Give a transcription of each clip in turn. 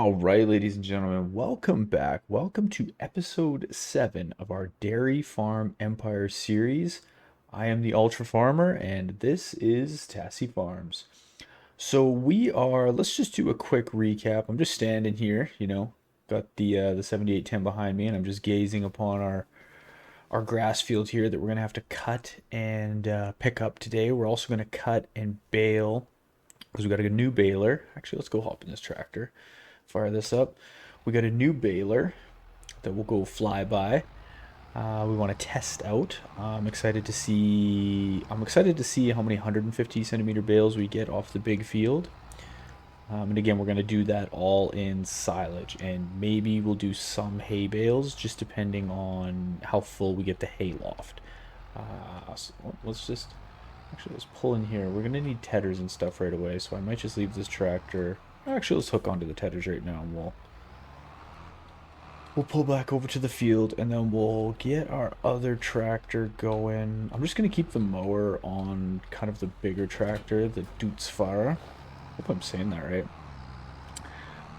All right, ladies and gentlemen, welcome back. Welcome to episode 7 of our Dairy Farm Empire series. I am the Ultra Farmer, and this is Tassi Farms. Let's just do a quick recap. I'm just standing here, got the 7810 behind me, and I'm just gazing upon our grass field here that we're going to have to cut and pick up today. We're also going to cut and bale because we got a new baler. Actually, let's go hop in this tractor, fire this up. We got a new baler that will go fly by. We want to test out. I'm excited to see. I'm excited to see how many 150 centimeter bales we get off the big field. And again, we're going to do that all in silage, and maybe we'll do some hay bales, just depending on how full we get the hay loft. So let's just actually let's pull in here. We're going to need tethers and stuff right away, so I might just leave this tractor. Actually, let's hook onto the tethers right now, and we'll pull back over to the field, and then we'll get our other tractor going. I'm just going to keep the mower on kind of the bigger tractor, the Dutzfahrer. Hope I'm saying that right.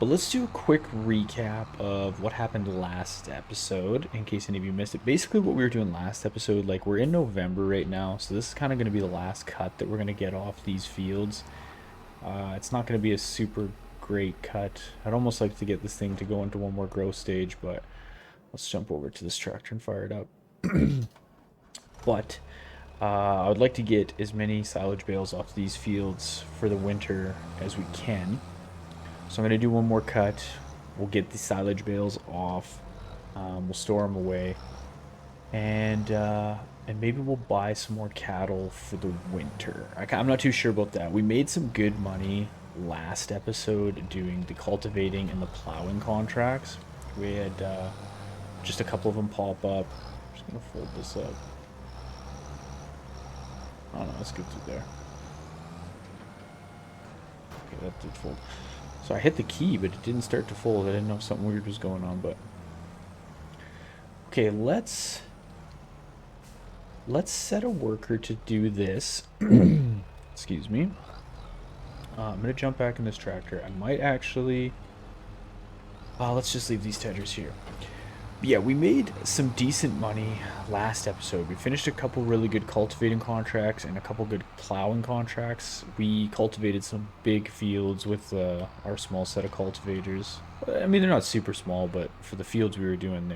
But let's do a quick recap of what happened last episode, in case any of you missed it. Basically, what we were doing last episode, like, we're in November right now, so this is kind of going to be the last cut that we're going to get off these fields. It's not going to be a super great cut. I'd almost like to get this thing to go into one more growth stage, but let's jump over to this tractor and fire it up. But I would like to get as many silage bales off these fields for the winter as we can. So I'm going to do one more cut. We'll get the silage bales off. We'll store them away. And maybe we'll buy some more cattle for the winter. I'm not too sure about that. We made some good money last episode doing the cultivating and the plowing contracts. We had just a couple of them pop up. I'm just going to fold this up. Oh no, let's get through there. Okay, that did fold. So I hit the key, but it didn't start to fold. I didn't know if something weird was going on, but... Okay, let's set a worker to do this. Excuse me. I'm going to jump back in this tractor. I might actually... let's just leave these tethers here. But yeah, we made some decent money last episode. We finished a couple really good cultivating contracts and a couple good plowing contracts. We cultivated some big fields with our small set of cultivators. I mean, they're not super small, but for the fields we were doing,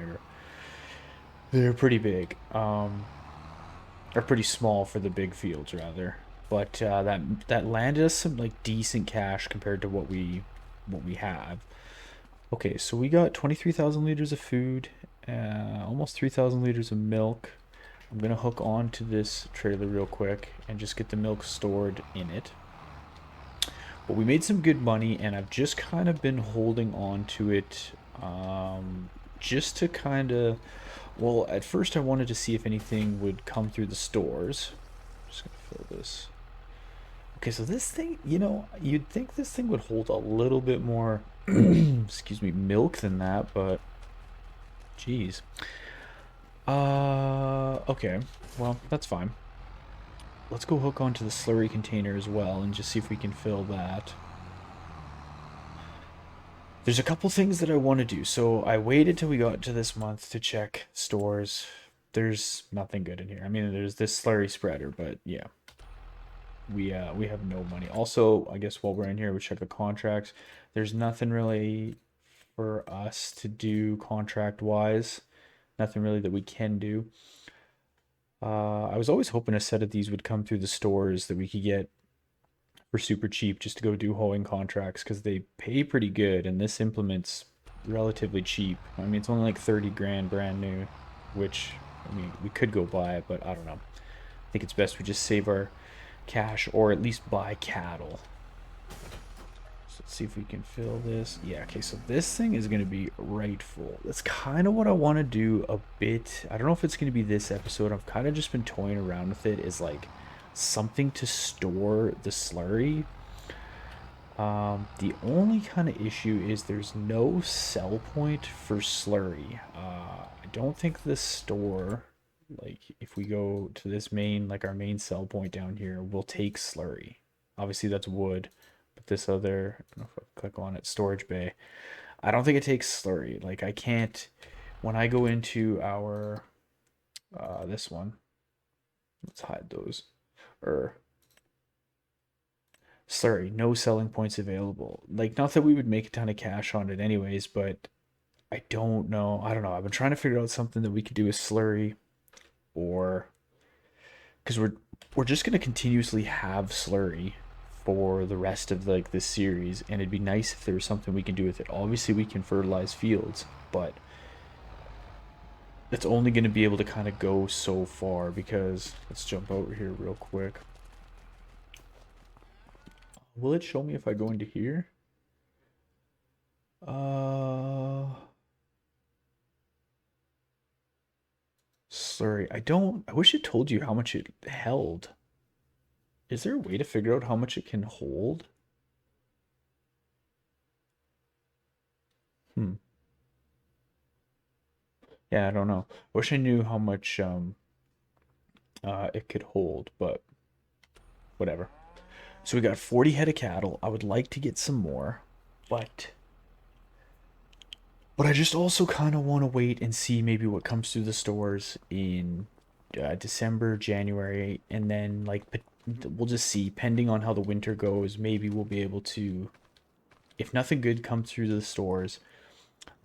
they're pretty big. Or pretty small for the big fields, rather. But that landed us some like decent cash compared to what we have. Okay, so we got 23,000 liters of food, almost 3,000 liters of milk. I'm gonna hook on to this trailer real quick and just get the milk stored in it. But we made some good money, and I've just kind of been holding on to it, just to kind of... Well, at first I wanted to see if anything would come through the stores. Just gonna fill this. Okay, so this thing, you'd think this thing would hold a little bit more, excuse me, milk than that, but geez. Okay, well, that's fine. Let's go hook onto the slurry container as well and just see if we can fill that. There's a couple things that I want to do. So I waited till we got to this month to check stores. There's nothing good in here. I mean, there's this slurry spreader, but yeah. We have no money. Also, I guess while we're in here, we check the contracts. There's nothing really for us to do contract wise. Nothing really that we can do. I was always hoping a set of these would come through the stores that we could get for super cheap just to go do hoeing contracts, because they pay pretty good, and this implement's relatively cheap. I mean, it's only like 30 grand brand new, which, I mean, we could go buy it, but I don't know. I think it's best we just save our cash, or at least buy cattle. So let's see if we can fill this. Yeah, okay, so this thing is going to be right full. That's kind of what I want to do a bit. I don't know if it's going to be this episode. I've kind of just been toying around with it, is like something to store the slurry. The only kind of issue is there's no sell point for slurry. I don't think this store, like if we go to this main, like our main sell point down here, will take slurry. Obviously that's wood, But this other, I don't know if I click on it, storage bay. I don't think it takes slurry. Like I can't, when I go into our, this one, let's hide those. Or slurry, no selling points available. Like not that we would make a ton of cash on it anyways, but I don't know. I don't know. I've been trying to figure out something that we could do with slurry or because we're just gonna continuously have slurry for the rest of like this series, and it'd be nice if there was something we can do with it. Obviously, we can fertilize fields, but it's only going to be able to kind of go so far because let's jump over here real quick. Will it show me if I go into here? Slurry. I wish it told you how much it held. Is there a way to figure out how much it can hold? Hmm. Yeah, I don't know. Wish I knew how much it could hold, but whatever. So we got 40 head of cattle. I would like to get some more, but I just also kind of want to wait and see maybe what comes through the stores in December, January, and then like we'll just see. Pending on how the winter goes, maybe we'll be able to. If nothing good comes through the stores,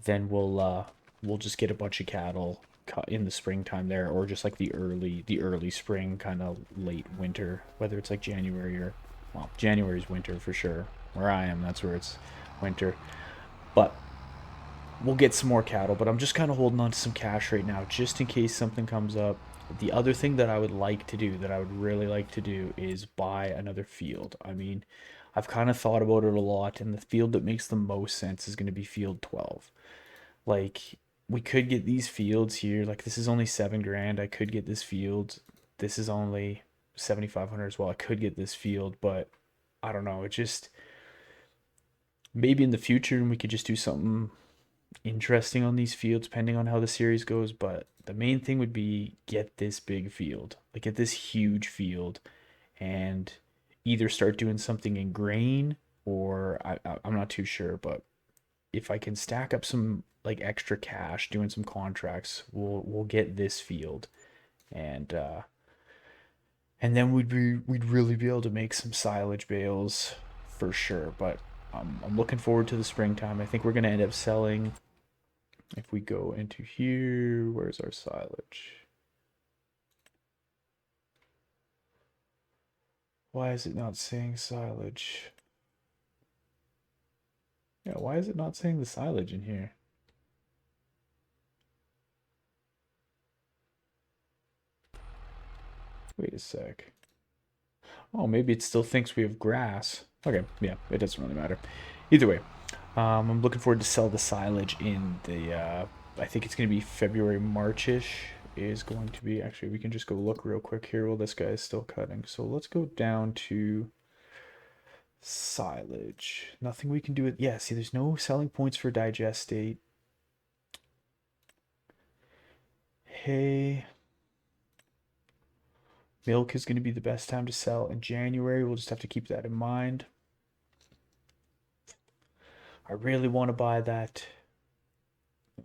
then we'll just get a bunch of cattle in the springtime there, or just like the early spring, kind of late winter, whether it's like January or well, January's winter for sure. Where I am, that's where it's winter. But we'll get some more cattle, but I'm just kind of holding on to some cash right now just in case something comes up. The other thing that I would like to do, that I would really like to do, is buy another field. I mean, I've kind of thought about it a lot, and the field that makes the most sense is going to be field 12. Like, we could get these fields here. Like, this is only 7 grand. I could get this field. This is only 7,500 as well. I could get this field, but I don't know. It just maybe in the future we could just do something interesting on these fields depending on how the series goes, but the main thing would be get this big field, like get this huge field, and either start doing something in grain or I'm not too sure, but if I can stack up some like extra cash doing some contracts, we'll get this field, and then we'd really be able to make some silage bales for sure. But I'm looking forward to the springtime. I think we're gonna end up selling. If we go into here, where's our silage? Why is it not saying silage? Yeah, why is it not saying the silage in here? Wait a sec. Oh, maybe it still thinks we have grass. Okay, yeah, it doesn't really matter. Either way, I'm looking forward to sell the silage in the, I think it's going to be February, March-ish is going to be. Actually, we can just go look real quick here while this guy is still cutting. So let's go down to silage. Nothing we can do with. Yeah, see, there's no selling points for digestate. Hay. Milk is going to be the best time to sell in January. We'll just have to keep that in mind. I really want to buy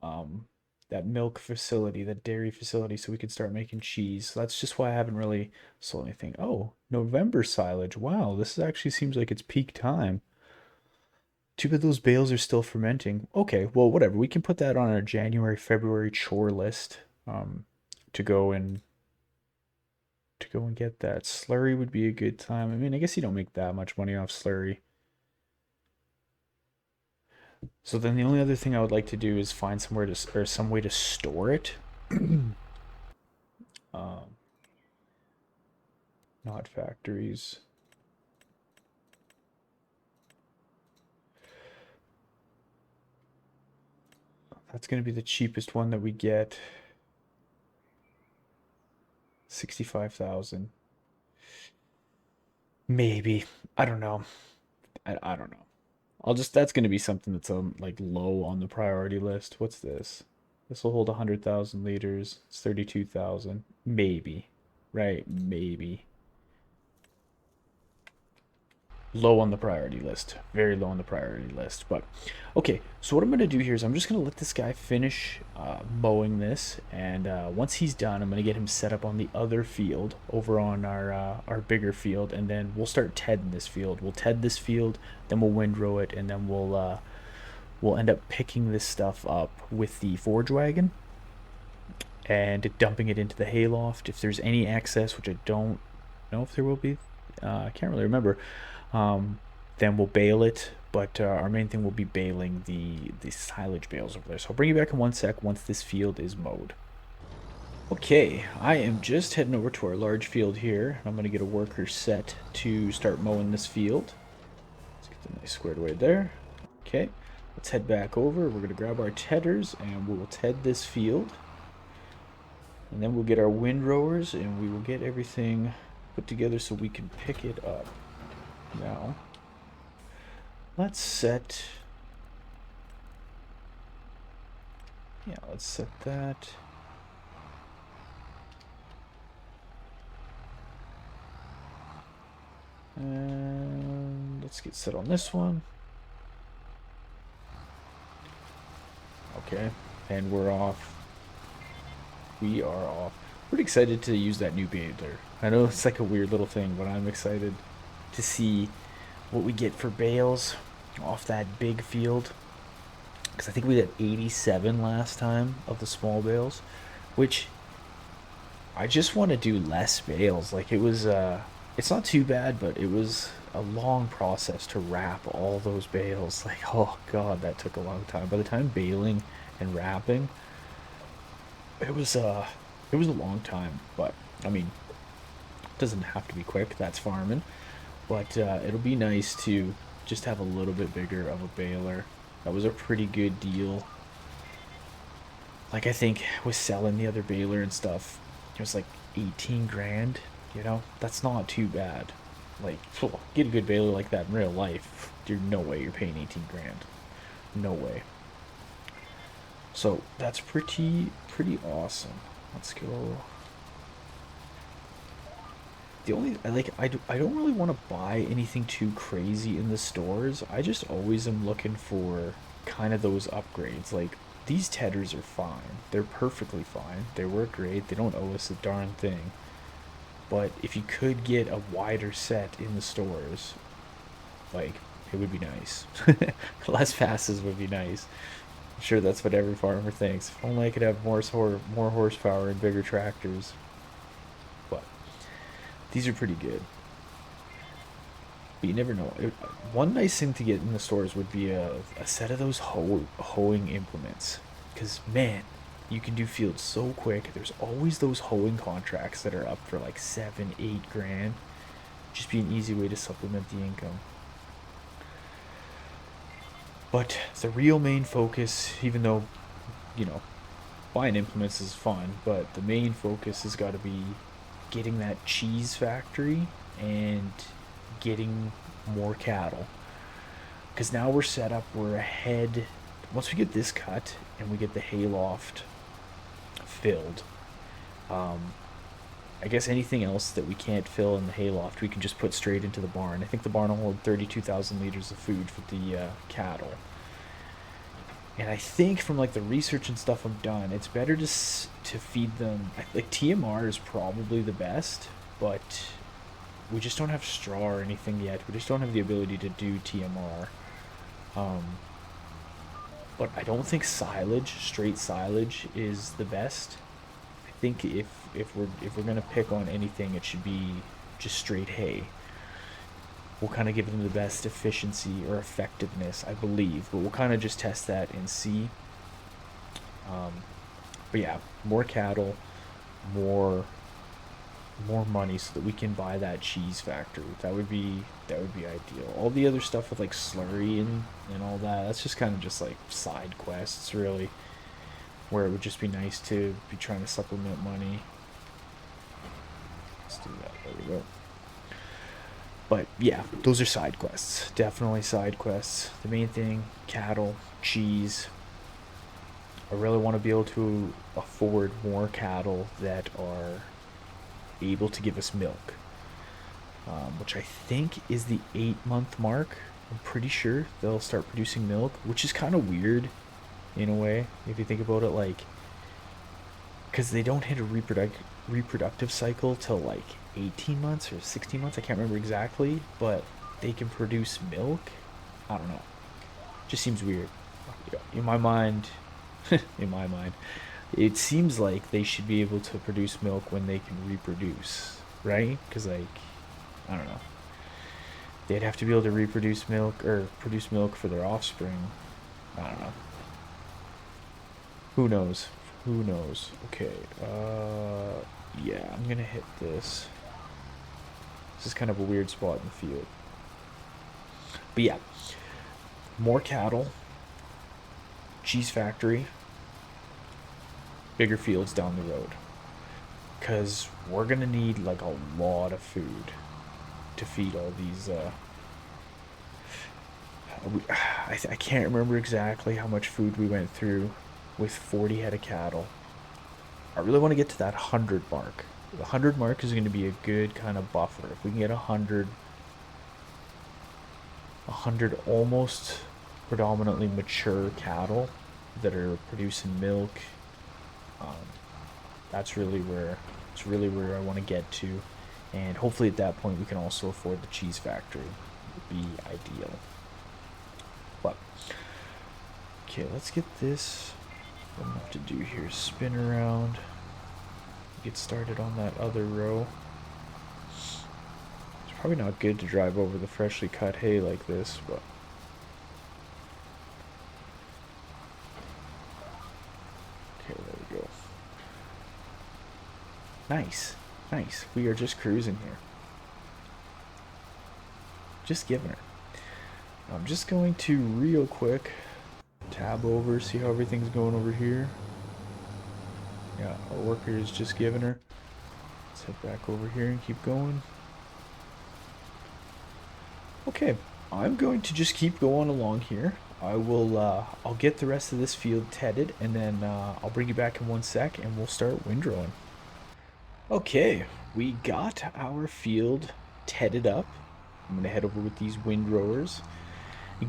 um, that milk facility, that dairy facility, so we can start making cheese. So that's just why I haven't really sold anything. Oh, November silage. Wow, this actually seems like it's peak time. Too bad those bales are still fermenting. Okay, well, whatever. We can put that on our January, February chore list to go and get that. Slurry would be a good time. I mean, I guess you don't make that much money off slurry. So then the only other thing I would like to do is find somewhere to or some way to store it. um, not factories. That's going to be the cheapest one that we get. 65,000. Maybe. I don't know. I don't know. That's going to be something that's like low on the priority list. What's this? This will hold 100,000 liters. It's 32,000. Maybe. Right, maybe. low on the priority list, very low on the priority list. But okay, so what I'm going to do here is I'm just going to let this guy finish mowing this, and once he's done, I'm going to get him set up on the other field over on our bigger field, and then we'll start tedding this field. We'll ted this field, then we'll windrow it, and then we'll end up picking this stuff up with the forge wagon and dumping it into the hayloft. If there's any excess, which I don't know if there will be, I can't really remember, then we'll bale it. But our main thing will be baling the silage bales over there. So I'll bring you back in one sec once this field is mowed. Okay, I am just heading over to our large field here. I'm going to get a worker set to start mowing this field. Let's get the nice squared away there. Okay, let's head back over. We're going to grab our tedders and we will ted this field. And then we'll get our windrowers and we will get everything put together so we can pick it up. Now, let's set... Yeah, let's set that. And let's get set on this one. Okay, and we're off. We are off. Pretty excited to use that new baler. I know it's like a weird little thing, but I'm excited to see what we get for bales off that big field. Because I think we did 87 last time of the small bales, which I just want to do less bales. Like it was, it's not too bad, but it was a long process to wrap all those bales. Like, oh god, that took a long time. By the time baling and wrapping, it was a long time. But I mean, it doesn't have to be quick. That's farming. But it'll be nice to just have a little bit bigger of a baler. That was a pretty good deal. Like I think with selling the other baler and stuff, it was like 18 grand. You know, that's not too bad. Like, get a good baler like that in real life, there's no way you're paying 18 grand. No way. So that's pretty awesome. Let's go. The only I don't really want to buy anything too crazy in the stores. I just always am looking for kind of those upgrades. Like these tedders are fine. They're perfectly fine. They work great. They don't owe us a darn thing. But if you could get a wider set in the stores, like it would be nice. Less passes would be nice. I'm sure that's what every farmer thinks. If only I could have more horsepower and bigger tractors. But these are pretty good. But you never know. One nice thing to get in the stores would be a set of those hoeing implements. Because, man, you can do fields so quick. There's always those hoeing contracts that are up for like 7, 8 grand. Just be an easy way to supplement the income. But the real main focus, even though, you know, buying implements is fun, but the main focus has got to be getting that cheese factory and getting more cattle. Because now we're set up, we're ahead. Once we get this cut and we get the hayloft filled, I guess anything else that we can't fill in the hayloft, we can just put straight into the barn. I think the barn will hold 32,000 liters of food for the cattle. And I think from like the research and stuff I've done, it's better to feed them. Like TMR is probably the best, but we just don't have straw or anything yet. We just don't have the ability to do TMR. But I don't think silage, straight silage, is the best. I think if we're gonna pick on anything, it should be just straight hay. We'll kind of give them the best efficiency or effectiveness, I believe, but we'll kind of just test that and see. But yeah, more cattle, more money so that we can buy that cheese factory. That would be ideal. All the other stuff with like slurry and all that, that's just kind of just like side quests really, where it would just be nice to be trying to supplement money. Let's do that. There we go. But yeah, those are side quests. Definitely side quests. The main thing, cattle, cheese. I really want to be able to afford more cattle that are able to give us milk. which I think is the 8-month mark. I'm pretty sure they'll start producing milk, which is kind of weird in a way if you think about it, like because they don't hit a reproductive cycle till like 18 months or 16 months. I can't remember exactly, but they can produce milk. I don't know. Just seems weird. In my mind, in my mind, it seems like they should be able to produce milk when they can reproduce, right? Because like, I don't know. They'd have to be able to reproduce milk or produce milk for their offspring. I don't know. Who knows? Who knows? Okay. Yeah, I'm gonna hit this. This is kind of a weird spot in the field. But yeah, more cattle, cheese factory, bigger fields down the road. Because we're gonna need like a lot of food to feed all these. I can't remember exactly how much food we went through with 40 head of cattle. I really want to get to that 100 mark. The 100 mark is going to be a good kind of buffer. If we can get 100 almost predominantly mature cattle that are producing milk, um, that's really where I want to get to, and hopefully at that point we can also afford the cheese factory. Would be ideal. But okay, let's get this. What I'm gonna have to do here is spin around, get started on that other row. It's probably not good to drive over the freshly cut hay like this, but okay, there we go. Nice, nice. We are just cruising here. Just giving her. I'm just going to real quick tab over, see how everything's going over here. Yeah, our worker is just giving her. Let's head back over here and keep going. Okay, I'm going to just keep going along here. I'll get the rest of this field tedded, and then I'll bring you back in 1 sec, and we'll start windrowing. Okay, we got our field tedded up. I'm gonna head over with these windrowers,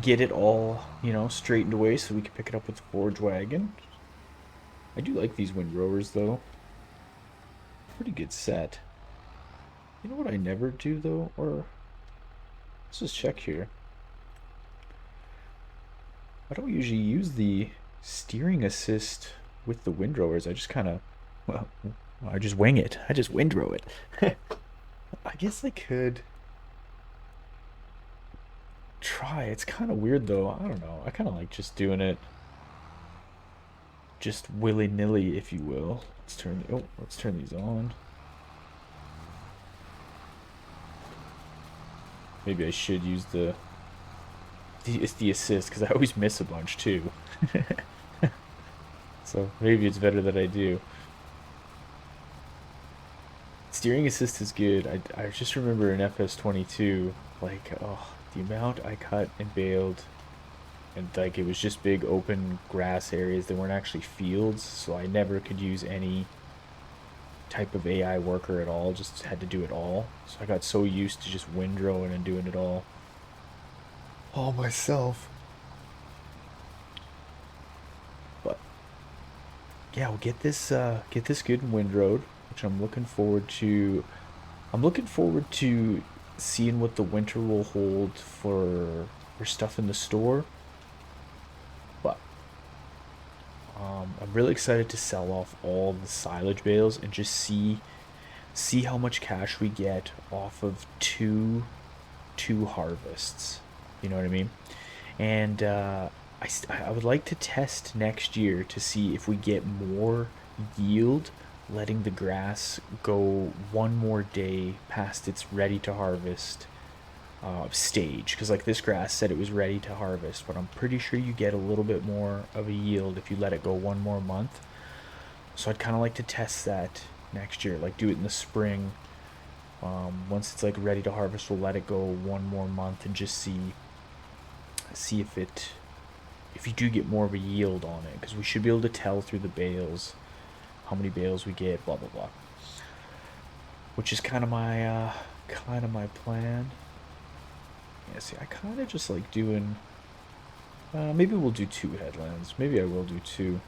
get it all, straightened away so we can pick it up with the forge wagon. I do like these windrowers though. Pretty good set. You know what I never do though? Or let's just check here. I don't usually use the steering assist with the windrowers. I just kind of, well, I just wing it. I just windrow it. I guess I could try. It's kind of weird though. I don't know. I kind of like just doing it just willy-nilly, if you will. Let's turn these on. Maybe I should use the assist, because I always miss a bunch too. So maybe it's better that I do. Steering assist is good. I just remember in FS22, like, oh, the amount I cut and baled, and like it was just big open grass areas. They weren't actually fields, so I never could use any type of AI worker at all. Just had to do it all. So I got so used to just windrowing and doing it all myself. But yeah, we'll get this good and windrowed, which I'm looking forward to. I'm looking forward to seeing what the winter will hold for stuff in the store. But I'm really excited to sell off all the silage bales and just see how much cash we get off of two harvests. You know what I mean? And I would like to test next year to see if we get more yield letting the grass go one more day past its ready to harvest stage, because like this grass said it was ready to harvest, but I'm pretty sure you get a little bit more of a yield if you let it go one more month. So I'd kind of like to test that next year, like do it in the spring. Once it's like ready to harvest, we'll let it go one more month and just see if you do get more of a yield on it, because we should be able to tell through the bales how many bales we get, blah blah blah. Which is kind of my kind of my plan. Yeah, see, I kind of just like doing... maybe we'll do 2 headlands. Maybe I will do 2.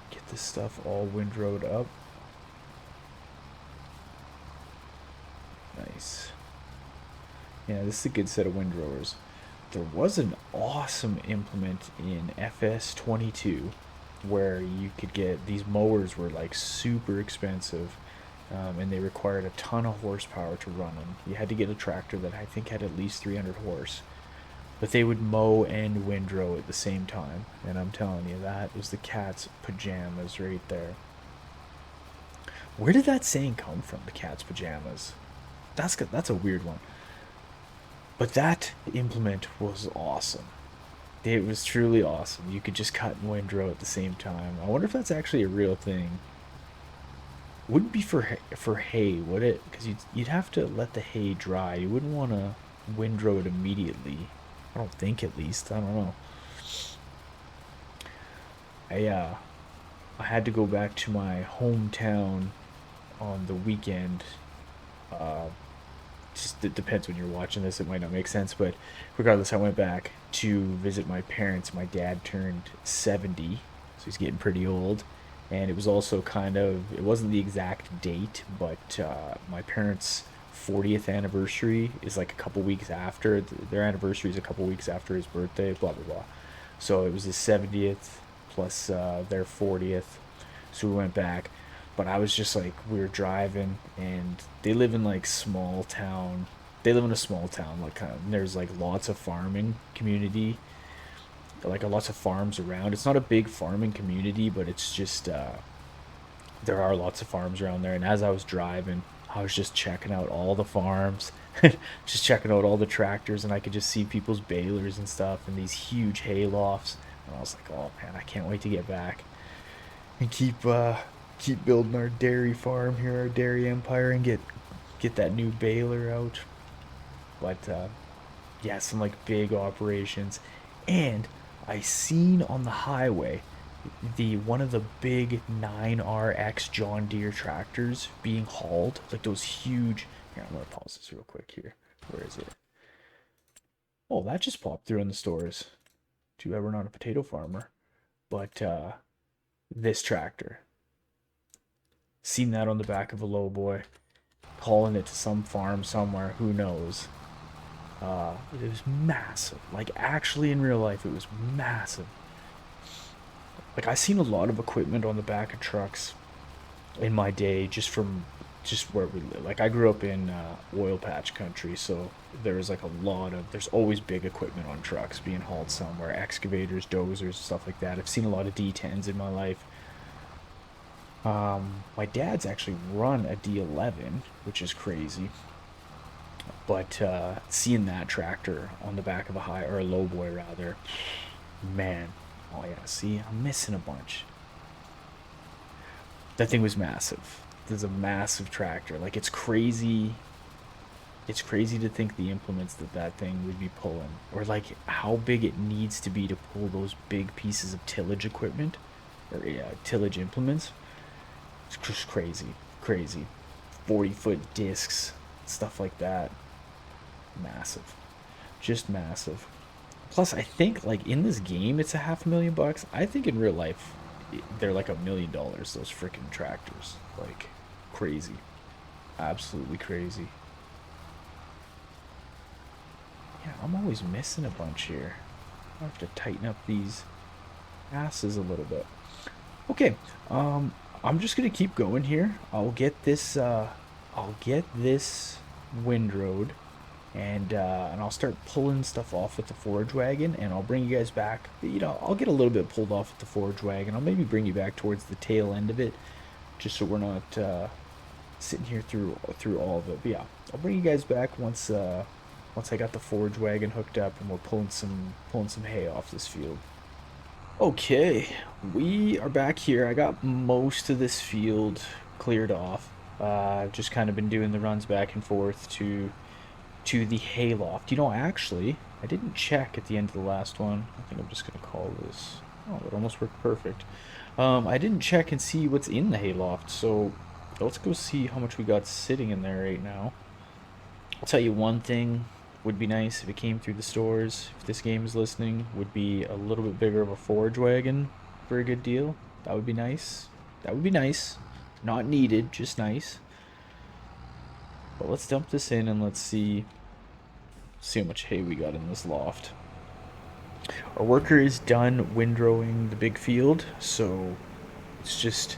Get this stuff all windrowed up. Nice. Yeah, this is a good set of windrowers. There was an awesome implement in FS22 where you could get these mowers were like super expensive, and they required a ton of horsepower to run them. You had to get a tractor that I think had at least 300 horse, but they would mow and windrow at the same time. And I'm telling you, that was the cat's pajamas right there. Where did that saying come from? The cat's pajamas. That's a weird one. But that implement was awesome. It was truly awesome. You could just cut and windrow at the same time. I wonder if that's actually a real thing. Wouldn't be for hay, would it? Because you'd have to let the hay dry. You wouldn't want to windrow it immediately. I don't think, at least. I don't know. I had to go back to my hometown on the weekend. Just it depends when you're watching this. It might not make sense, but regardless, I went back to visit my parents. My dad turned 70, so he's getting pretty old. And it was also kind of, it wasn't the exact date, but my parents' 40th anniversary is like a couple weeks after. Their anniversary is a couple weeks after his birthday, blah, blah, blah. So it was his 70th plus their 40th. So we went back. But I was just like, we were driving, and they live in like small town. They live in a small town, like kind of, there's like lots of farming community, like lots of farms around. It's not a big farming community, but it's just there are lots of farms around there. And as I was driving, I was just checking out all the farms, just checking out all the tractors, and I could just see people's balers and stuff, and these huge hay lofts. And I was like, oh man, I can't wait to get back and keep building our dairy farm here, our dairy empire, and get that new baler out. But yeah, some like big operations. And I seen on the highway the one of the big 9RX John Deere tractors being hauled, like those huge. Here, I'm gonna pause this real quick here. Where is it? Oh, that just popped through in the stores. Too bad we're not a potato farmer. But this tractor, seen that on the back of a lowboy, hauling it to some farm somewhere, who knows. It was massive. Like, actually in real life, it was massive. Like, I seen a lot of equipment on the back of trucks in my day, just where we live. Like, I grew up in oil patch country, so there's like there's always big equipment on trucks being hauled somewhere, excavators, dozers, stuff like that. I've seen a lot of D10s in my life. My dad's actually run a D11, which is crazy. But seeing that tractor on the back of a or a lowboy rather, man, oh yeah, see, I'm missing a bunch. That thing was massive. There's a massive tractor. Like, it's crazy. It's crazy to think the implements that thing would be pulling, or like how big it needs to be to pull those big pieces of tillage equipment, or tillage implements. It's just crazy, crazy. 40-foot discs, stuff like that. Massive, just massive. Plus, I think like in this game, it's a $500,000. I think in real life, they're like $1 million. Those freaking tractors, like crazy, absolutely crazy. Yeah, I'm always missing a bunch here. I have to tighten up these asses a little bit. Okay, I'm just gonna keep going here. I'll get this windrowed, and I'll start pulling stuff off with the forage wagon, and I'll bring you guys back. You know, I'll get a little bit pulled off with the forage wagon. I'll maybe bring you back towards the tail end of it, just so we're not sitting here through all of it. But yeah, I'll bring you guys back once I got the forage wagon hooked up and we're pulling some hay off this field. Okay, we are back here. I got most of this field cleared off. I've just kind of been doing the runs back and forth to the hayloft. You know, actually, I didn't check at the end of the last one. I think I'm just gonna call this. Oh, it almost worked perfect. I didn't check and see what's in the hayloft. So Let's go see how much we got sitting in there right now. I'll tell you one thing would be nice if it came through the stores. If this game is listening, would be a little bit bigger of a forage wagon for a good deal. That would be nice. That would be nice. Not needed, just nice. But let's dump this in and let's see how much hay we got in this loft. Our worker is done windrowing the big field, so it's just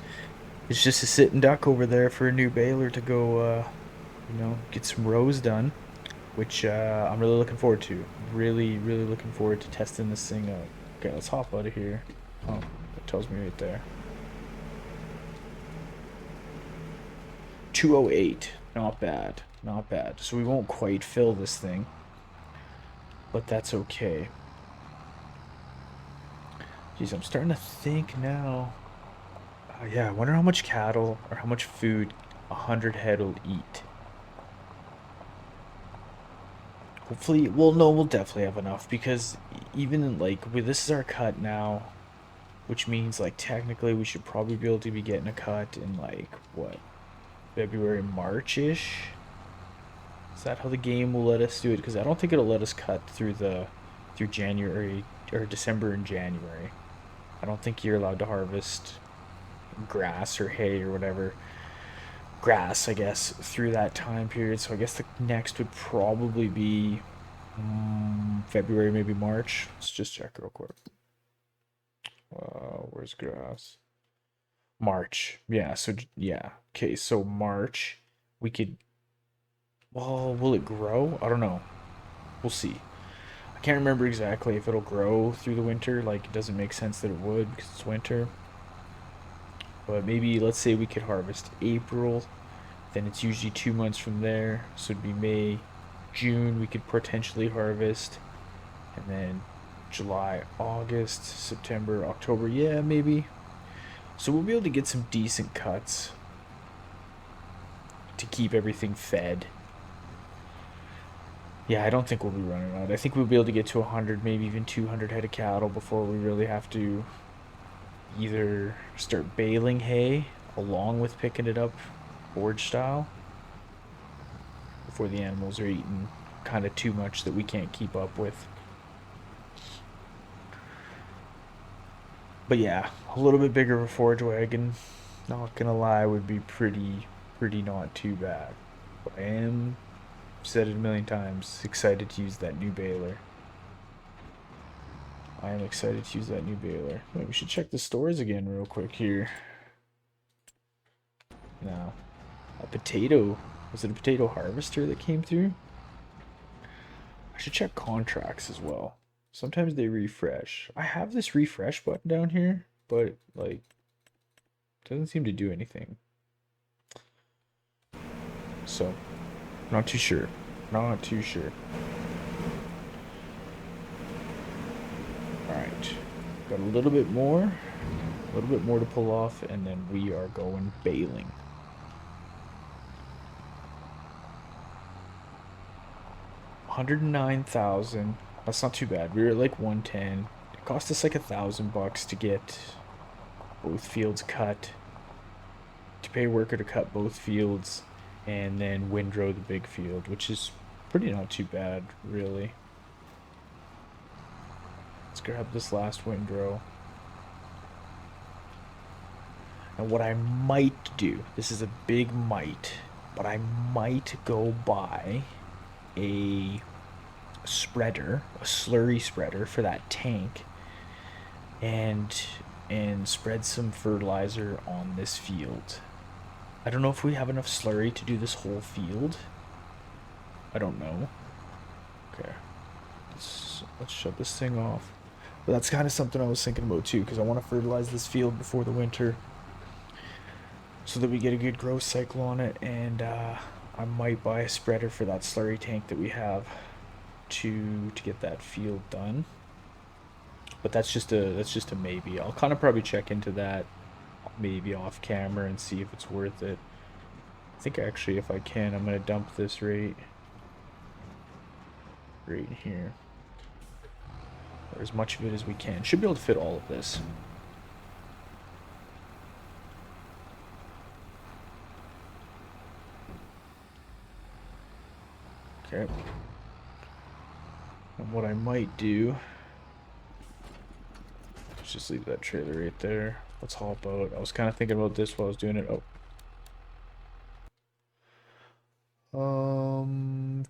a sitting duck over there for a new baler to go, get some rows done, which I'm really looking forward to. Really, really looking forward to testing this thing out. Okay, let's hop out of here. Oh, it tells me right there. 208. Not bad. Not bad. So we won't quite fill this thing, but that's okay. Jeez, I'm starting to think now. Yeah, I wonder how much cattle or how much food 100 head will eat. Hopefully, well, no, we'll definitely have enough because even like this is our cut now, which means like technically we should probably be able to be getting a cut in like what, February, March-ish. Is that how the game will let us do it? Because I don't think it'll let us cut through January or December and January. I don't think you're allowed to harvest grass or hay or whatever. Grass, I guess, through that time period. So I guess the next would probably be February, maybe March. Let's just check real quick. Where's grass? March. Yeah, so yeah. Okay, so March we could. Well, will it grow? I don't know. We'll see. I can't remember exactly if it'll grow through the winter. Like, it doesn't make sense that it would because it's winter. But maybe, let's say we could harvest April. Then it's usually 2 months from there. So it'd be May, June we could potentially harvest. And then July, August, September, October. Yeah, maybe. So we'll be able to get some decent cuts to keep everything fed. Yeah, I don't think we'll be running out. I think we'll be able to get to 100, maybe even 200 head of cattle before we really have to either start baling hay along with picking it up forage style before the animals are eating kind of too much that we can't keep up with. But yeah, a little bit bigger of a forage wagon, not gonna lie, would be pretty not too bad. But I am, said it a million times, excited to use that new baler. I am excited to use that new baler. Wait, we should check the stores again real quick here. No. A potato. Was it a potato harvester that came through? I should check contracts as well. Sometimes they refresh. I have this refresh button down here, but like doesn't seem to do anything. So, not too sure. Not too sure. Alright. Got a little bit more. A little bit more to pull off, and then we are going baling. $109,000. That's not too bad. We were at like 110. It cost us like $1,000 to get both fields cut. To pay a worker to cut both fields, and then windrow the big field, which is pretty not too bad, really. Let's grab this last windrow. And what I might do, this is a big might, but I might go buy a spreader, a slurry spreader for that tank, and spread some fertilizer on this field. I don't know if we have enough slurry to do this whole field. I don't know. Okay. Let's shut this thing off. But that's kind of something I was thinking about too, because I want to fertilize this field before the winter so that we get a good growth cycle on it, and I might buy a spreader for that slurry tank that we have to get that field done. But that's just a maybe. I'll kind of probably check into that maybe off camera and see if it's worth it. I think actually if I can, I'm gonna dump this right here, or as much of it as we can. Should be able to fit all of this. Okay. And what I might do, let's just leave that trailer right there. Let's hop out. I was kind of thinking about this while I was doing it.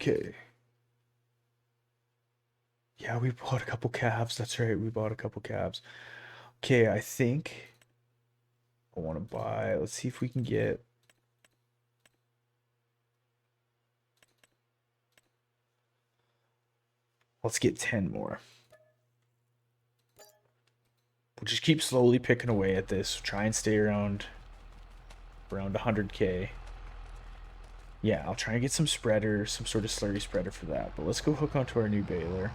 Okay. Yeah, we bought a couple calves. That's right, we bought a couple calves. Okay, I think I want to buy. Let's see if we can get. Let's get 10 more. We'll just keep slowly picking away at this. Try and stay around 100k. Yeah, I'll try and get some spreader, some sort of slurry spreader for that. But let's go hook onto our new baler.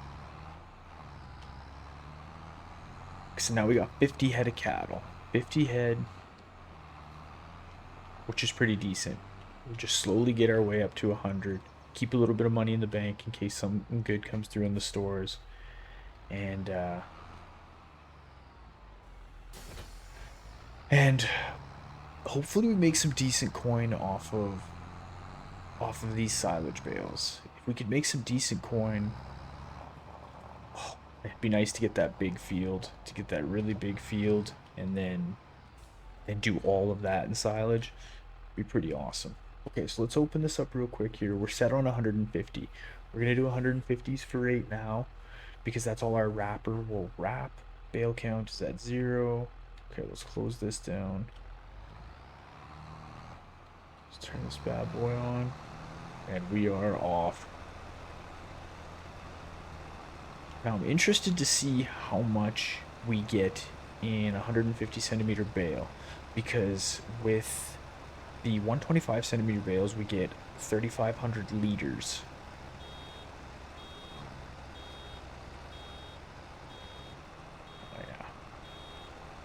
So now we got 50 head of cattle. 50 head, which is pretty decent. We'll just slowly get our way up to 100. Keep a little bit of money in the bank in case something good comes through in the stores. And hopefully we make some decent coin off of these silage bales. If we could make some decent coin, oh, it'd be nice to get that big field, to get that really big field, and then do all of that in silage. It'd be pretty awesome. Okay, so let's open this up real quick here. We're set on 150. We're gonna do 150s for right now because that's all our wrapper will wrap. Bale count is at 0. Okay, let's close this down. Let's turn this bad boy on. And we are off. Now I'm interested to see how much we get in 150 centimeter bale, because with the 125 centimeter bales we get 3,500 liters.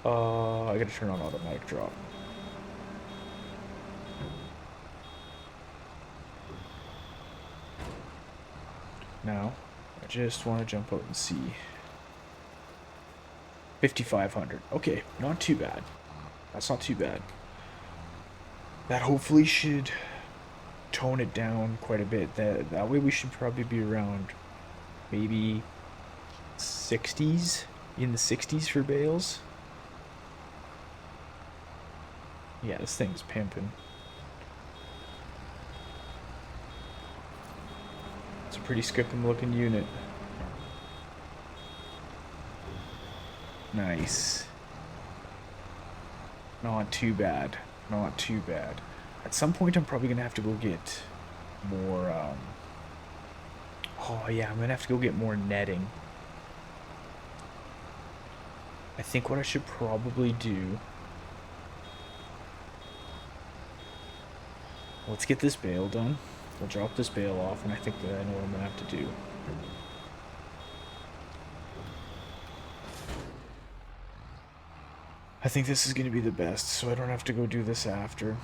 Oh yeah. I gotta turn on automatic drop. Now, I just want to jump out and see. 5,500. Okay, not too bad. That's not too bad. That hopefully should tone it down quite a bit. That way we should probably be around maybe 60s, in the 60s for bales. Yeah, this thing's pimping. It's a pretty skip-em looking unit. Nice. Not too bad. Not too bad. At some point I'm probably gonna have to go get more, oh yeah, I'm gonna have to go get more netting. I think what I should probably do... Let's get this bale done. We'll drop this bale off, and I think that I know what I'm gonna have to do. I think this is gonna be the best, so I don't have to go do this after.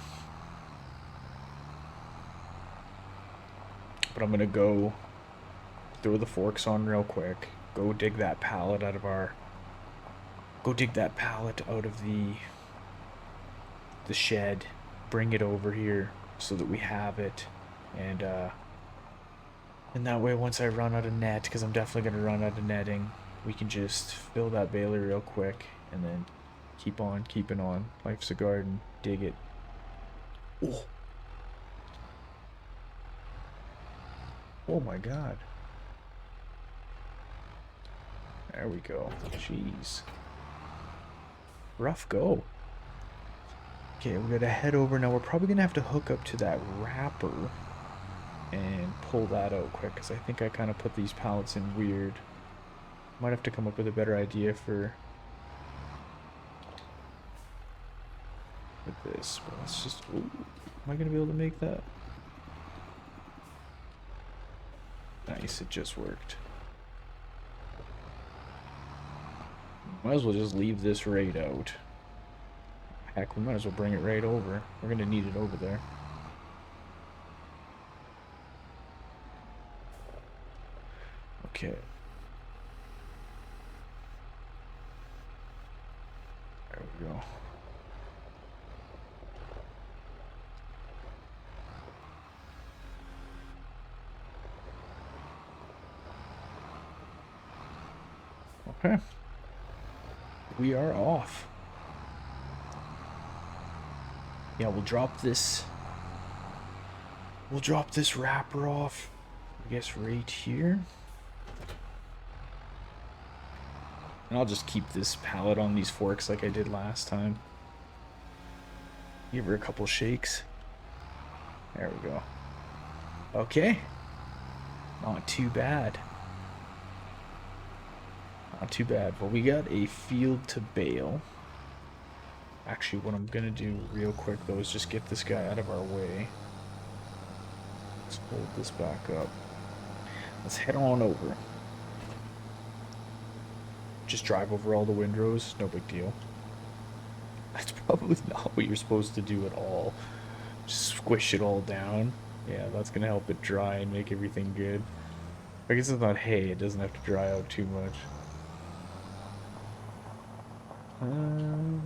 But I'm gonna go throw the forks on real quick. Go dig that pallet out of our... Go dig that pallet out of the shed. Bring it over here so that we have it. And that way once I run out of net, because I'm definitely going to run out of netting, we can just fill that baler real quick and then keep on keeping on. Life's a garden. Dig it. Oh. Oh my god. There we go. Jeez. Rough go. Okay, we're gonna head over now. We're probably gonna have to hook up to that wrapper and pull that out quick, because I think I kind of put these pallets in weird. Might have to come up with a better idea for this, but let's just... Ooh, am I gonna be able to make that? Nice, it just worked. Might as well just leave this right out. Heck, we might as well bring it right over. We're gonna need it over there. Okay. There we go. Okay. We are off. Yeah, we'll drop this. We'll drop this wrapper off, I guess, right here. And I'll just keep this pallet on these forks like I did last time. Give her a couple shakes. There we go. Okay. Not too bad. Not too bad. Well, we got a field to bale. Actually, what I'm going to do real quick, though, is just get this guy out of our way. Let's hold this back up. Let's head on over. Just drive over all the windrows. No big deal. That's probably not what you're supposed to do at all. Just squish it all down. Yeah, that's going to help it dry and make everything good. I guess it's not hay. It doesn't have to dry out too much.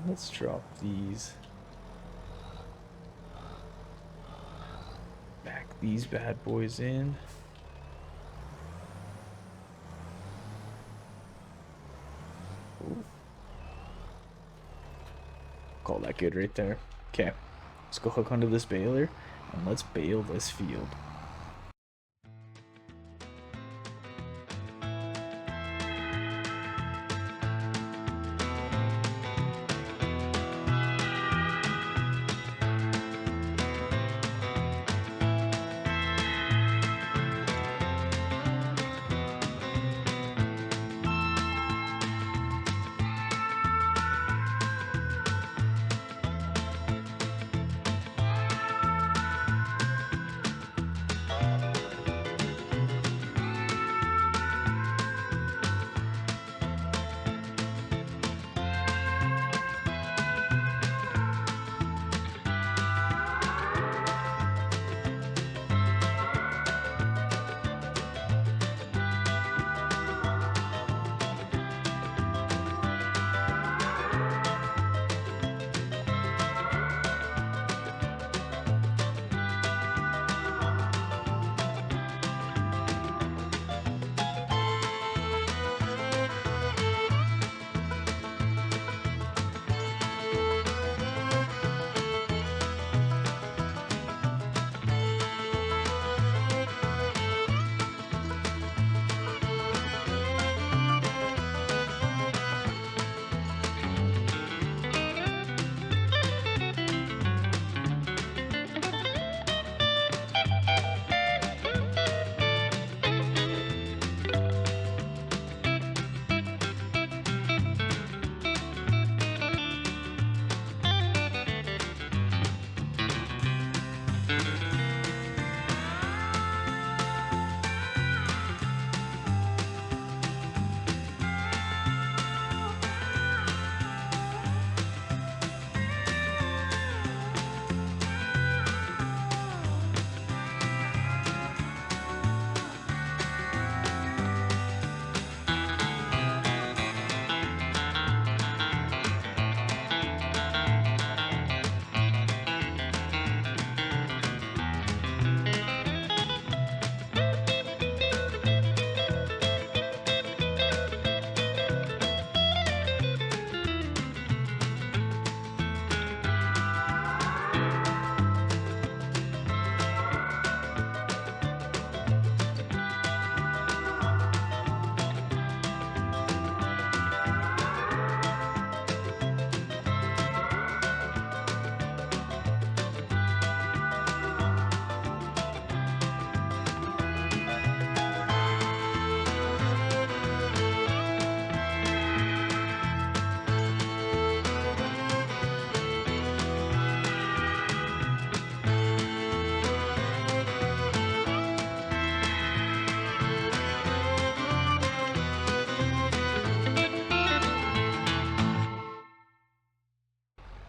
Let's drop these. Back these bad boys in. Ooh. Call that good right there. Okay, let's go hook onto this baler and let's bale this field.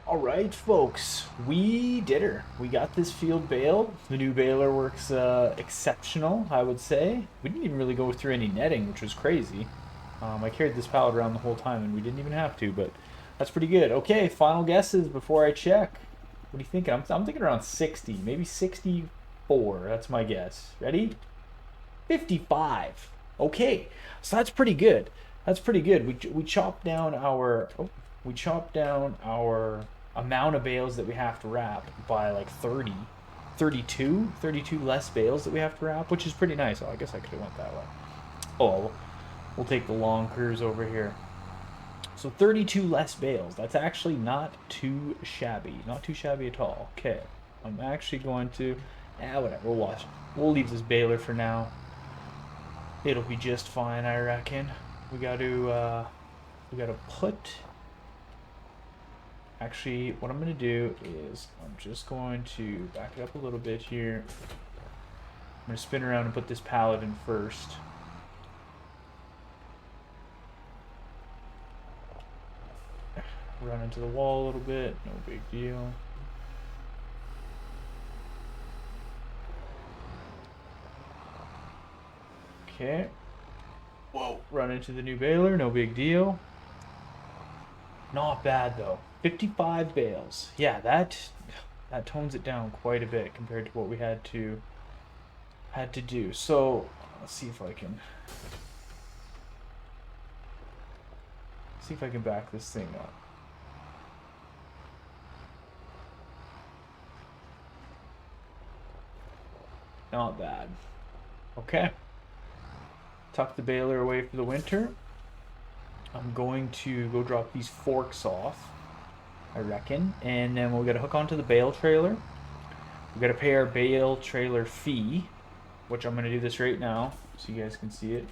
Alright folks, we did her. We got this field baled. The new baler works exceptional, I would say. We didn't even really go through any netting, which was crazy. I carried this pallet around the whole time and we didn't even have to, but that's pretty good. Okay, final guesses before I check. What are you thinking? I'm thinking around 60, maybe 64. That's my guess. Ready? 55. Okay, so that's pretty good. That's pretty good. We chopped down our amount of bales that we have to wrap by like 30, 32 less bales that we have to wrap, which is pretty nice. Oh, I guess I could have went that way. Oh, we'll take the long cruise over here. So 32 less bales. That's actually not too shabby. Not too shabby at all. Okay. I'm actually going to... whatever. We'll watch. We'll leave this baler for now. It'll be just fine, I reckon. We gotta put... Actually, what I'm going to do is I'm just going to back it up a little bit here. I'm going to spin around and put this pallet in first. Run into the wall a little bit, no big deal. Okay. Whoa, run into the new baler, no big deal. Not bad though. 55 bales. Yeah, that tones it down quite a bit compared to what we had to do. So let's see if I can back this thing up. Not bad. Okay. Tuck the baler away for the winter. I'm going to go drop these forks off, I reckon, and then we'll get a hook onto the bale trailer. We got to pay our bale trailer fee, which I'm going to do this right now so you guys can see it.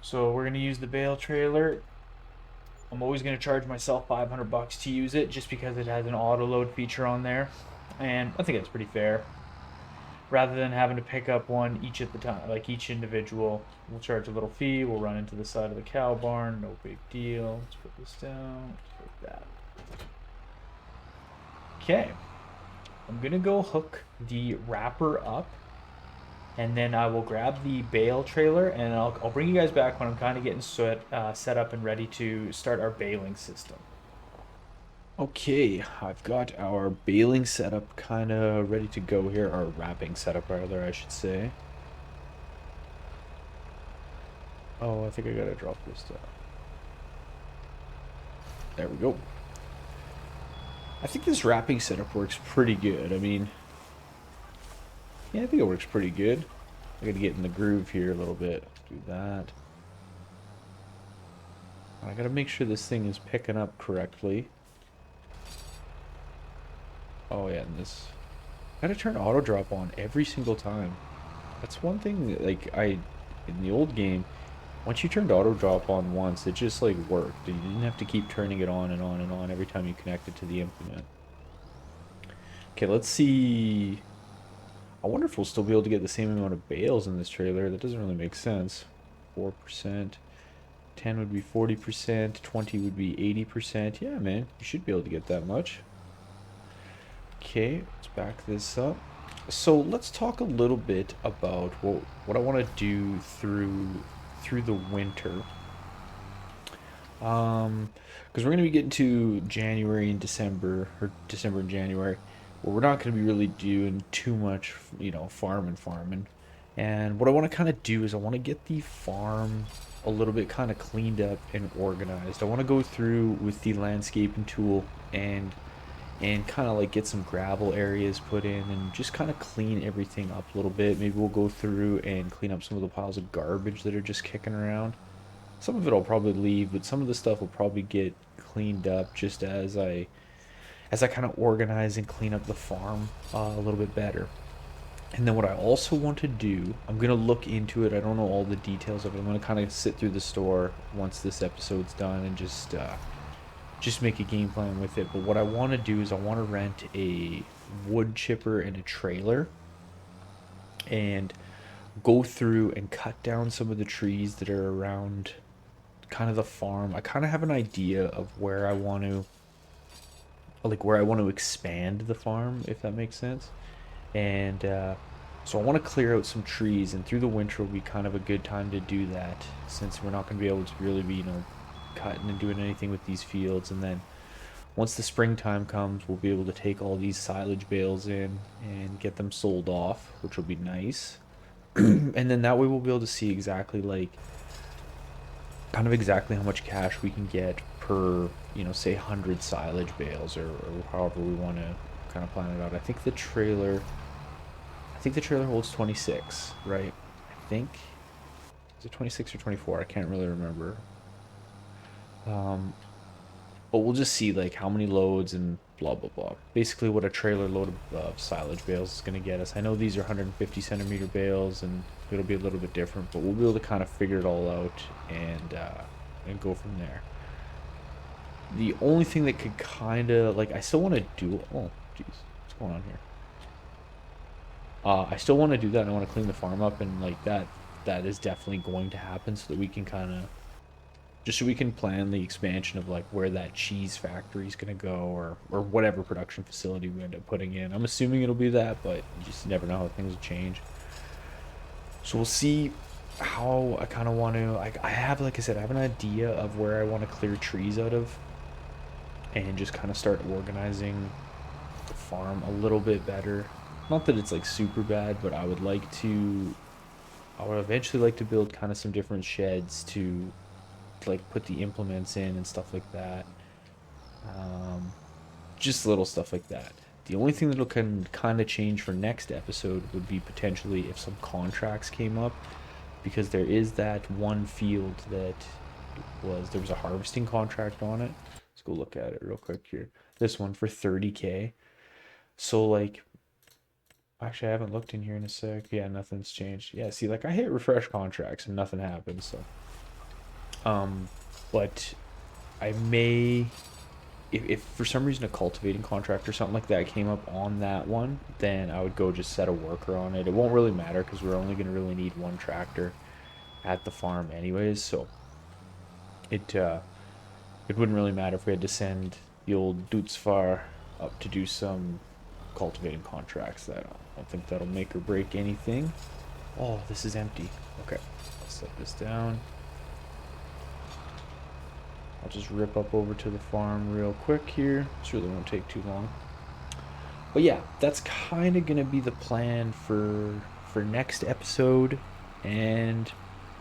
So we're going to use the bale trailer. I'm always going to charge myself $500 to use it just because it has an auto load feature on there, and I think that's pretty fair. Rather than having to pick up one each at the time, like each individual, we'll charge a little fee. We'll run into the side of the cow barn, no big deal. Let's put this down, like that. Okay, I'm gonna go hook the wrapper up, and then I will grab the bale trailer, and I'll bring you guys back when I'm kind of getting set up and ready to start our baling system. Okay, I've got our baling setup kind of ready to go here, our wrapping setup rather, I should say. Oh, I think I gotta drop this down. There we go. I think this wrapping setup works pretty good. I mean, yeah, I think it works pretty good. I gotta get in the groove here a little bit. Do that. I gotta make sure this thing is picking up correctly. Oh yeah, and this... Gotta turn auto drop on every single time. That's one thing that, like, in the old game, once you turned auto drop on once, it just, like, worked. You didn't have to keep turning it on and on and on every time you connected to the implement. Okay, let's see... I wonder if we'll still be able to get the same amount of bales in this trailer. That doesn't really make sense. 4%. 10 would be 40%. 20 would be 80%. Yeah, man, you should be able to get that much. Okay, let's back this up. So let's talk a little bit about what I want to do through the winter. Because we're going to be getting to January and December, or December and January, where we're not going to be really doing too much, you know, farming. And what I want to kind of do is I want to get the farm a little bit kind of cleaned up and organized. I want to go through with the landscaping tool and kind of like get some gravel areas put in and just kind of clean everything up a little bit. Maybe we'll go through and clean up some of the piles of garbage that are just kicking around. Some of it I'll probably leave, but some of the stuff will probably get cleaned up just as I kind of organize and clean up the farm a little bit better. And then what I also want to do, I'm going to look into it. I don't know all the details of it. I'm going to kind of sit through the store once this episode's done and just make a game plan with it. But what I want to do is I want to rent a wood chipper and a trailer and go through and cut down some of the trees that are around kind of the farm. I kind of have an idea of where I want to expand the farm, if that makes sense. And so I want to clear out some trees, and through the winter will be kind of a good time to do that, since we're not going to be able to really be, you know, cutting and doing anything with these fields. And then once the springtime comes, we'll be able to take all these silage bales in and get them sold off, which will be nice. And then that way we'll be able to see exactly like kind of exactly how much cash we can get per, you know, say 100 silage bales, or however we want to kind of plan it out. I think the trailer holds 26, right? I think, is it 26 or 24? I can't really remember. Um, but we'll just see like how many loads and blah blah blah. Basically, what a trailer load of silage bales is going to get us. I know these are 150 centimeter bales, and it'll be a little bit different, but we'll be able to kind of figure it all out and go from there. The only thing that could kind of like I still want to do. Oh, jeez, what's going on here? I still want to do that. And I want to clean the farm up, and like that. That is definitely going to happen, so that we can kind of just so we can plan the expansion of like where that cheese factory is going to go, or whatever production facility we end up putting in. I'm assuming it'll be that, but you just never know how things change. So we'll see how I kind of want to. I have, like I said, I have an idea of where I want to clear trees out of, and just kind of start organizing the farm a little bit better. Not that it's like super bad, but I would like to. I would eventually like to build kind of some different sheds to like put the implements in and stuff like that. Um, just little stuff like that. The only thing that can kind of change for next episode would be potentially if some contracts came up, because there is that one field that there was a harvesting contract on it. Let's go look at it real quick here. This one for 30K. So like, actually I haven't looked in here in a sec. Yeah, nothing's changed. Yeah, see, like I hit refresh contracts and nothing happens. So but I may, if for some reason a cultivating contract or something like that came up on that one, then I would go just set a worker on it. It won't really matter because we're only going to really need one tractor at the farm anyways, so it wouldn't really matter if we had to send the old Dutzfar up to do some cultivating contracts. That I don't think that'll make or break anything. Oh, this is empty. Okay, let's set this down. I'll just rip up over to the farm real quick here. This really won't take too long. But yeah, that's kind of going to be the plan for next episode, and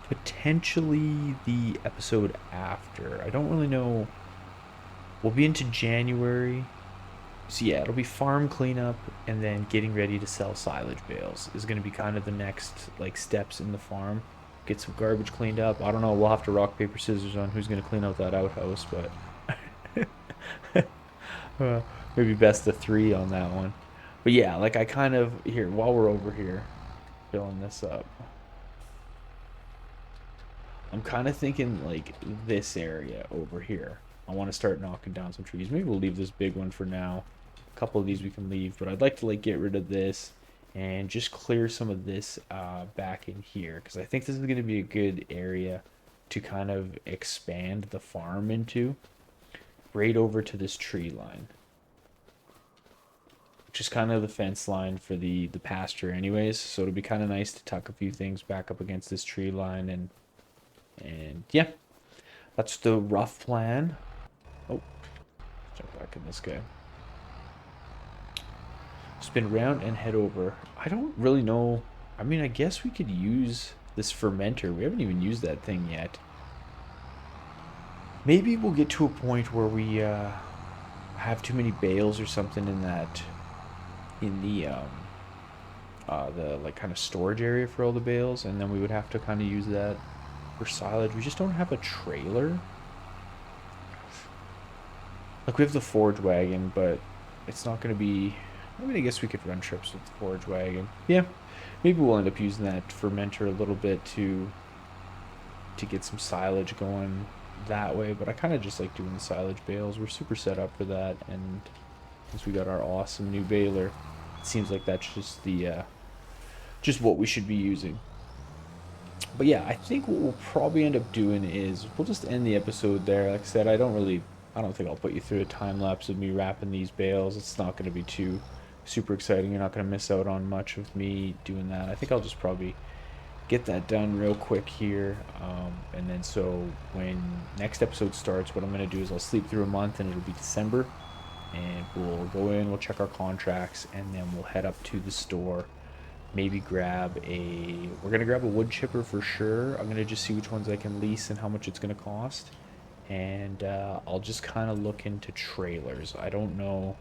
potentially the episode after. I don't really know. We'll be into January. So yeah, it'll be farm cleanup, and then getting ready to sell silage bales is going to be kind of the next like steps in the farm. Get some garbage cleaned up. I don't know. We'll have to rock paper scissors on who's going to clean out that outhouse, but maybe best of three on that one. But yeah, like I kind of here while we're over here filling this up, I'm kind of thinking like this area over here. I want to start knocking down some trees. Maybe we'll leave this big one for now. A couple of these we can leave, but I'd like to like get rid of this and just clear some of this back in here, because I think this is going to be a good area to kind of expand the farm into, right over to this tree line, which is kind of the fence line for the pasture anyways, so it'll be kind of nice to tuck a few things back up against this tree line, and yeah, that's the rough plan. Oh, jump back in this guy. Spin around and head over. I don't really know. I mean, I guess we could use this fermenter. We haven't even used that thing yet. Maybe we'll get to a point where we have too many bales or something in that, in the like kind of storage area for all the bales, and then we would have to kind of use that for silage. We just don't have a trailer. Like we have the forage wagon, but it's not going to be. I mean, I guess we could run trips with the forage wagon. Yeah, maybe we'll end up using that fermenter a little bit to get some silage going that way. But I kind of just like doing the silage bales. We're super set up for that, and since we got our awesome new baler, it seems like that's just the just what we should be using. But yeah, I think what we'll probably end up doing is we'll just end the episode there. Like I said, I don't think I'll put you through a time lapse of me wrapping these bales. It's not going to be too super exciting. You're not going to miss out on much of me doing that. I think I'll just probably get that done real quick here, and then so when next episode starts, what I'm going to do is I'll sleep through a month, and it'll be December, and we'll go in, we'll check our contracts, and then we'll head up to the store maybe grab a, we're gonna grab a wood chipper for sure. I'm gonna just see which ones I can lease and how much it's gonna cost. And I'll just kind of look into trailers. I don't know.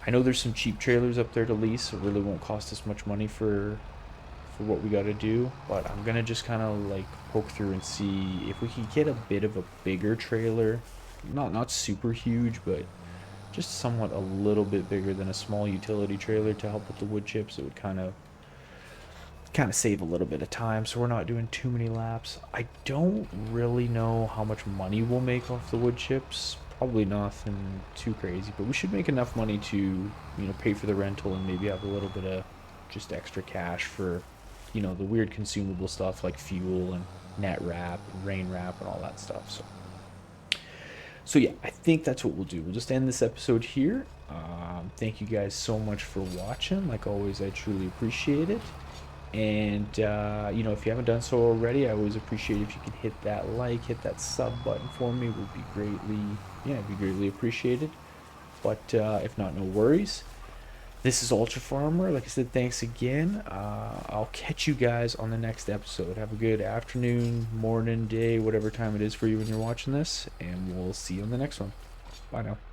I know there's some cheap trailers up there to lease. It really won't cost us much money for what we got to do, but I'm gonna just kind of like poke through and see if we can get a bit of a bigger trailer. Not super huge, but just somewhat a little bit bigger than a small utility trailer to help with the wood chips. It would kind of save a little bit of time, so we're not doing too many laps. I don't really know how much money we'll make off the wood chips. Probably nothing too crazy, but we should make enough money to, pay for the rental and maybe have a little bit of just extra cash for, the weird consumable stuff like fuel and net wrap and rain wrap and all that stuff. So yeah, I think that's what we'll do. We'll just end this episode here. Thank you guys so much for watching. Like always, I truly appreciate it. And if you haven't done so already, I always appreciate if you can hit that like, hit that sub button for me. It would be greatly appreciated. But if not, no worries. This is Ultra Farmer. Like I said, thanks again. I'll catch you guys on the next episode. Have a good afternoon, morning, day, whatever time it is for you when you're watching this, and we'll see you on the next one. Bye now.